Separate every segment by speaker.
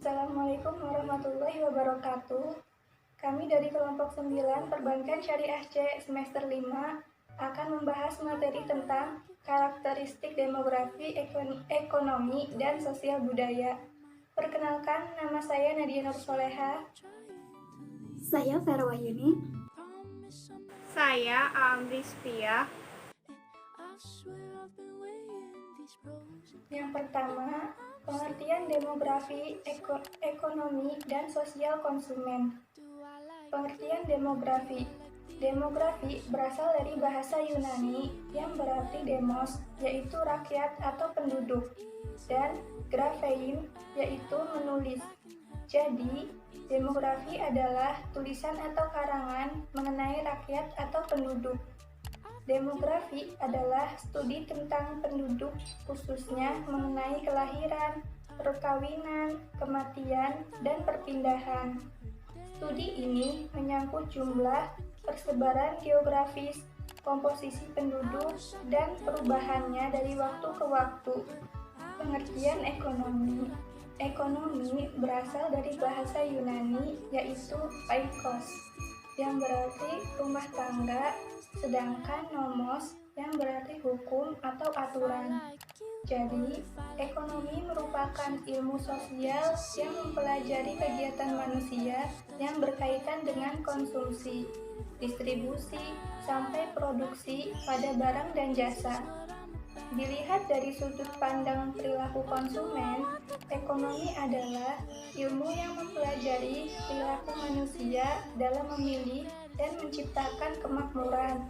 Speaker 1: Assalamualaikum warahmatullahi wabarakatuh. Kami dari kelompok 9 Perbankan Syariah C semester 5 akan membahas materi tentang karakteristik demografi, ekonomi, dan sosial budaya. Perkenalkan, nama saya Nadia Nur Soleha.
Speaker 2: Saya Vera Wahyuni.
Speaker 3: Saya Amri Spia.
Speaker 1: Yang pertama, pengertian demografi, ekonomi, dan sosial konsumen. Pengertian demografi. Demografi berasal dari bahasa Yunani yang berarti demos, yaitu rakyat atau penduduk, dan graphein, yaitu menulis. Jadi, demografi adalah tulisan atau karangan mengenai rakyat atau penduduk. Demografi adalah studi tentang penduduk, khususnya mengenai kelahiran, perkawinan, kematian, dan perpindahan. Studi ini menyangkut jumlah, persebaran geografis, komposisi penduduk, dan perubahannya dari waktu ke waktu. Pengertian ekonomi. Ekonomi berasal dari bahasa Yunani, yaitu oikos, yang berarti rumah tangga, sedangkan nomos yang berarti hukum atau aturan. Jadi, ekonomi merupakan ilmu sosial yang mempelajari kegiatan manusia yang berkaitan dengan konsumsi, distribusi, sampai produksi pada barang dan jasa. Dilihat dari sudut pandang perilaku konsumen, ekonomi adalah ilmu yang mempelajari perilaku manusia dalam memilih dan menciptakan kemakmuran.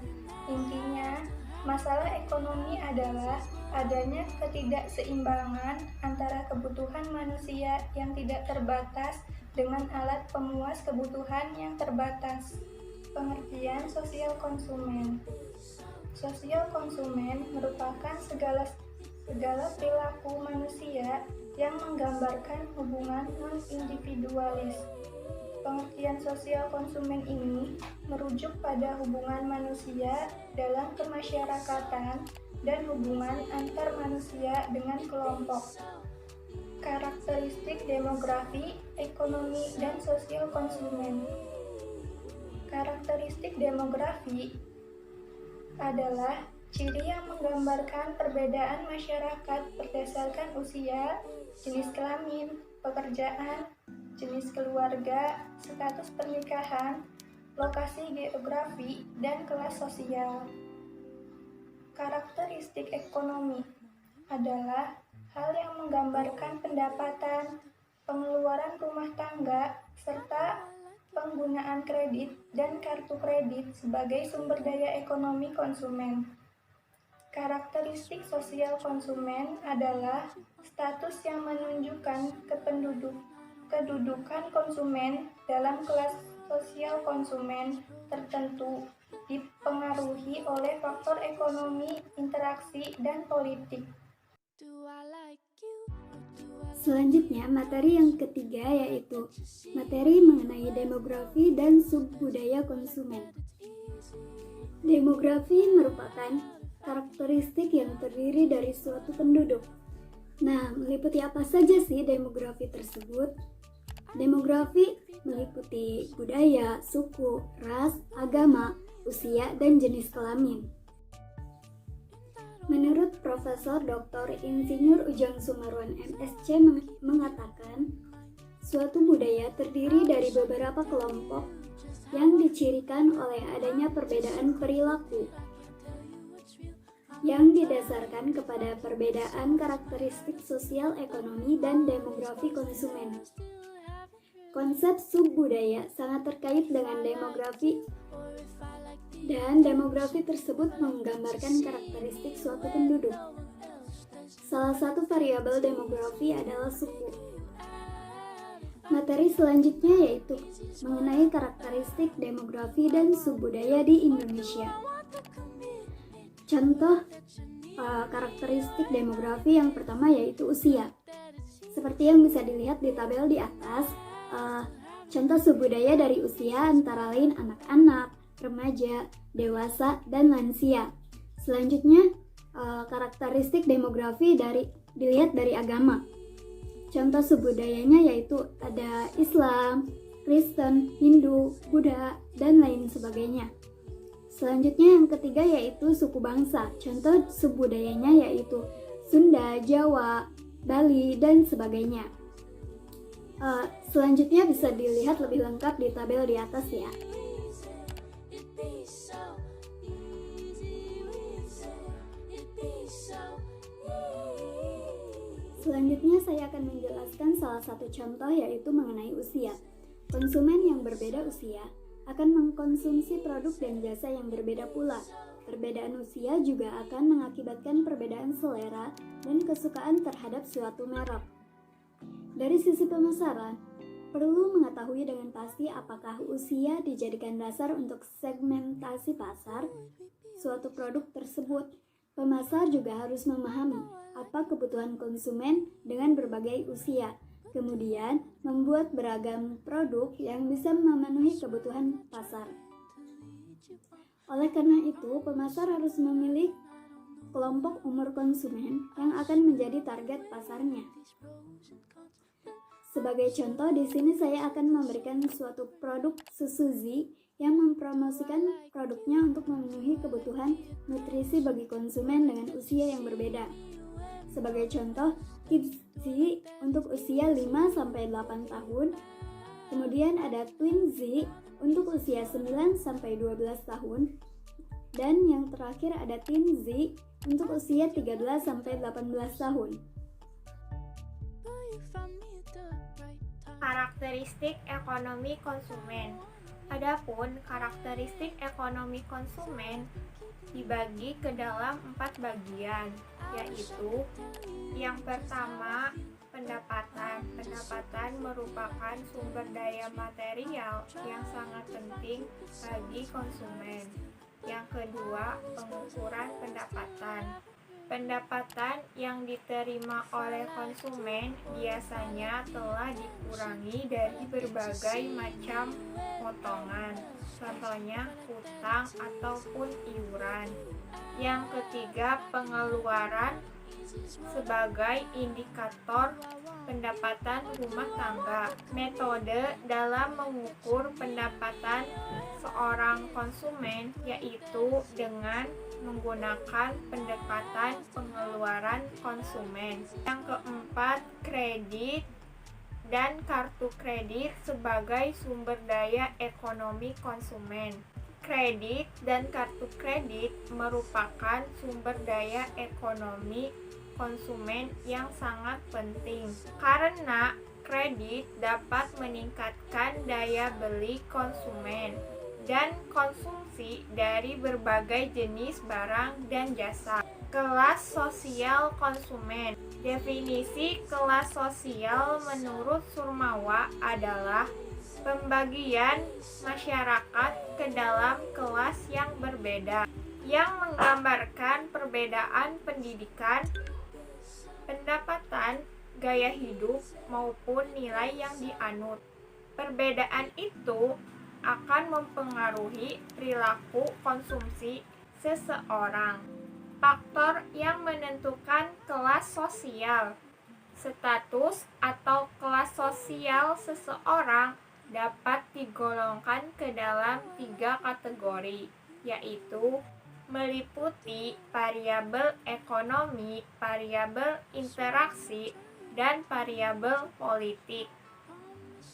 Speaker 1: Intinya, masalah ekonomi adalah adanya ketidakseimbangan antara kebutuhan manusia yang tidak terbatas dengan alat pemuas kebutuhan yang terbatas. Pengertian sosial konsumen. Sosial konsumen merupakan segala perilaku manusia yang menggambarkan hubungan non-individualis. Pengertian sosial konsumen ini merujuk pada hubungan manusia dalam kemasyarakatan dan hubungan antar manusia dengan kelompok. Karakteristik demografi, ekonomi, dan sosial konsumen. Karakteristik demografi adalah ciri yang menggambarkan perbedaan masyarakat berdasarkan usia, jenis kelamin, pekerjaan, jenis keluarga, status pernikahan, lokasi geografi, dan kelas sosial. Karakteristik ekonomi adalah hal yang menggambarkan pendapatan, pengeluaran rumah tangga, serta penggunaan kredit dan kartu kredit sebagai sumber daya ekonomi konsumen. Karakteristik sosial konsumen adalah status yang menunjukkan kedudukan konsumen dalam kelas sosial konsumen tertentu, dipengaruhi oleh faktor ekonomi, interaksi, dan politik.
Speaker 2: Selanjutnya, materi yang ketiga yaitu materi mengenai demografi dan subbudaya konsumen. Demografi merupakan karakteristik yang terdiri dari suatu penduduk. Nah, meliputi apa saja sih demografi tersebut? Demografi meliputi budaya, suku, ras, agama, usia, dan jenis kelamin. Menurut Profesor Dr. Insinyur Ujang Sumarwan MSc mengatakan, suatu budaya terdiri dari beberapa kelompok yang dicirikan oleh adanya perbedaan perilaku yang didasarkan kepada perbedaan karakteristik sosial, ekonomi, dan demografi konsumen. Konsep subbudaya sangat terkait dengan demografi, dan demografi tersebut menggambarkan karakteristik suatu penduduk. Salah satu variabel demografi adalah suku. Materi selanjutnya yaitu mengenai karakteristik demografi dan subbudaya di Indonesia. Contoh karakteristik demografi yang pertama yaitu usia. Seperti yang bisa dilihat di tabel di atas, contoh subbudaya dari usia antara lain anak-anak, remaja, dewasa, dan lansia. Selanjutnya, karakteristik demografi dilihat dari agama. Contoh subbudayanya yaitu ada Islam, Kristen, Hindu, Buddha, dan lain sebagainya. Selanjutnya yang ketiga yaitu suku bangsa. Contoh subbudayanya yaitu Sunda, Jawa, Bali, dan sebagainya. Selanjutnya bisa dilihat lebih lengkap di tabel di atas ya. Selanjutnya saya akan menjelaskan salah satu contoh yaitu mengenai usia. Konsumen yang berbeda usia akan mengkonsumsi produk dan jasa yang berbeda pula. Perbedaan usia juga akan mengakibatkan perbedaan selera dan kesukaan terhadap suatu merek. Dari sisi pemasaran, perlu mengetahui dengan pasti apakah usia dijadikan dasar untuk segmentasi pasar suatu produk tersebut. Pemasar juga harus memahami apa kebutuhan konsumen dengan berbagai usia, kemudian membuat beragam produk yang bisa memenuhi kebutuhan pasar. Oleh karena itu, pemasar harus memilih kelompok umur konsumen yang akan menjadi target pasarnya. Sebagai contoh, di sini saya akan memberikan suatu produk susu Zee yang mempromosikan produknya untuk memenuhi kebutuhan nutrisi bagi konsumen dengan usia yang berbeda. Sebagai contoh, Kids Zee untuk usia 5-8 tahun, kemudian ada Twin Zee untuk usia 9-12 tahun, dan yang terakhir ada Teen Zee untuk usia 13-18 tahun.
Speaker 3: Karakteristik ekonomi konsumen. Adapun karakteristik ekonomi konsumen dibagi ke dalam 4 bagian, yaitu yang pertama, pendapatan. Pendapatan merupakan sumber daya material yang sangat penting bagi konsumen. Yang kedua, pengukuran pendapatan. Pendapatan yang diterima oleh konsumen biasanya telah dikurangi dari berbagai macam potongan, contohnya hutang ataupun iuran. Yang ketiga, pengeluaran sebagai indikator pendapatan rumah tangga. Metode dalam mengukur pendapatan seorang konsumen yaitu dengan menggunakan pendekatan pengeluaran konsumen. Yang keempat, kredit dan kartu kredit sebagai sumber daya ekonomi konsumen. Kredit dan kartu kredit merupakan sumber daya ekonomi konsumen yang sangat penting karena kredit dapat meningkatkan daya beli konsumen dan konsumsi dari berbagai jenis barang dan jasa. Kelas sosial konsumen. Definisi kelas sosial menurut Surmawa adalah pembagian masyarakat ke dalam kelas yang berbeda, yang menggambarkan perbedaan pendidikan, pendapatan, gaya hidup, maupun nilai yang dianut. Perbedaan itu akan mempengaruhi perilaku konsumsi seseorang. Faktor yang menentukan kelas sosial. Status atau kelas sosial seseorang dapat digolongkan ke dalam 3 kategori, yaitu meliputi variabel ekonomi, variabel interaksi, dan variabel politik.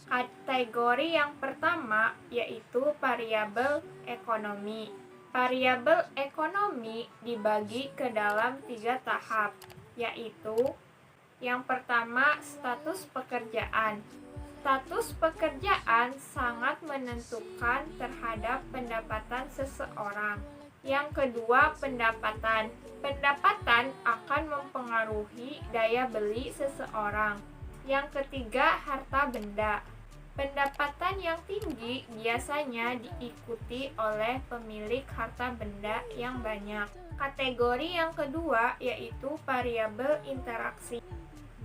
Speaker 3: Kategori yang pertama yaitu variabel ekonomi. Variabel ekonomi dibagi ke dalam 3 tahap, yaitu yang pertama, status pekerjaan. Status pekerjaan sangat menentukan terhadap pendapatan seseorang. Yang kedua, pendapatan. Pendapatan akan mempengaruhi daya beli seseorang. Yang ketiga, harta benda. Pendapatan yang tinggi biasanya diikuti oleh pemilik harta benda yang banyak. Kategori yang kedua yaitu variabel interaksi.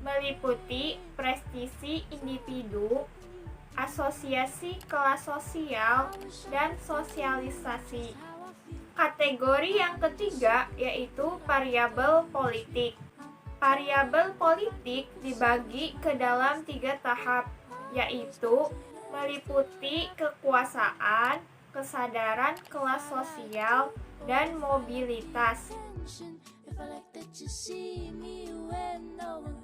Speaker 3: Meliputi prestisi individu, asosiasi kelas sosial, dan sosialisasi. Kategori yang ketiga yaitu variabel politik. Variabel politik dibagi ke dalam 3 tahap, yaitu meliputi kekuasaan, kesadaran kelas sosial, dan mobilitas.
Speaker 4: If I like that you see me when no one